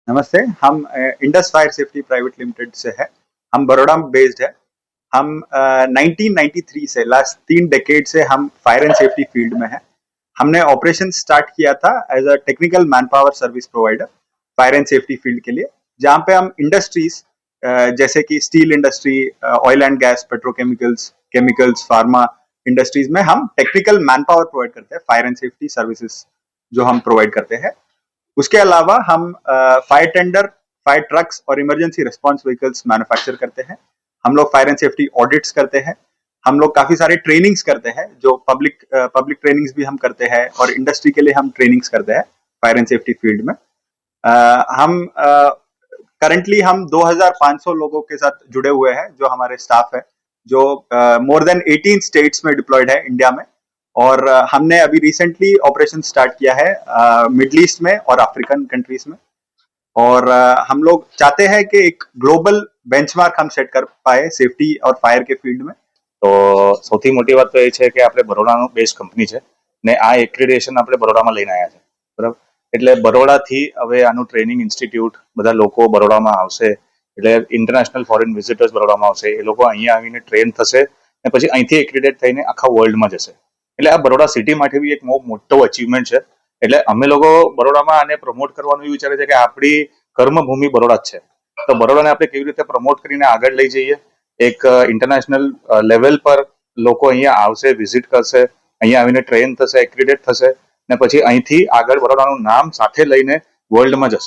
नमस्ते। हम Indus fire safety private limited से है। हम बड़ौदा में बेस्ड है। हम 1993 से लास्ट 3 डेकेड से हम फायर एंड सेफ्टी फील्ड में है। हमने ऑपरेशन स्टार्ट किया था as a technical man power service provider fire and safety field के लिए, जहाँ पे हम इंडस्ट्रीज जैसे कि steel industry, oil and gas, petrochemicals, chemicals, pharma industries में हम टेक्निकल मैन पावर प्रोवाइड करते हैं, फायर एंड सेफ्टी सर्विसेज जो हम प्रोवाइड करते हैं। उसके अलावा हम फायर टेंडर, फायर ट्रक्स और इमरजेंसी रिस्पॉन्स व्हीकल्स मैन्युफैक्चर करते हैं। हम लोग फायर एंड सेफ्टी ऑडिट्स करते हैं। हम लोग काफी सारे ट्रेनिंग्स करते हैं, जो पब्लिक ट्रेनिंग्स भी हम करते हैं और इंडस्ट्री के लिए हम ट्रेनिंग्स करते हैं फायर एंड सेफ्टी फील्ड में। हम करंटली हम 2500 लोगों के साथ जुड़े हुए हैं, जो हमारे स्टाफ है, जो मोर देन 18 स्टेट्स में डिप्लॉयड है इंडिया में। और हमने अभी रिसेंटली ऑपरेशन स्टार्ट किया है मिडल ईस्ट में और अफ्रीकन कंट्रीज में। और हम लोग चाहते हैं कि एक ग्लोबल बेंचमार्क हम सेट कर पाए सेफ्टी और फायर के फील्ड में। તો સૌથી મોટી વાત તો એ છે કે આપણે બરોડાનો બેઝ કંપની છે ને આ એક્રેડિટેશન આપણે બરોડામાં લઈને આવ્યા છે, બરાબર. એટલે બરોડાથી હવે આનું ટ્રેનિંગ ઇન્સ્ટિટ્યૂટ, બધા લોકો બરોડામાં આવશે, એટલે ઇન્ટરનેશનલ ફોરેન વિઝિટર્સ બરોડામાં આવશે, એ લોકો અહીંયા આવીને ટ્રેન થશે ને પછી અહીંથી એક્રેડિટ થઈને આખા વર્લ્ડમાં જશે. એટલે આ બરોડા સિટી માટે બી એક બહુ મોટો અચીવમેન્ટ છે. એટલે અમે લોકો બરોડામાં આને પ્રમોટ કરવાનું એવું વિચારે છે કે આપણી કર્મભૂમિ બરોડા જ છે, તો બરોડાને આપણે કેવી રીતે પ્રમોટ કરીને આગળ લઈ જઈએ. એક ઇન્ટરનેશનલ લેવલ પર લોકો અહીંયા આવશે, વિઝિટ કરશે, અહીંયા આવીને ટ્રેન થશે, એક્રેડિટ થશે ને પછી અહીંથી આગળ બરોડાનું નામ સાથે લઈને વર્લ્ડમાં જશે.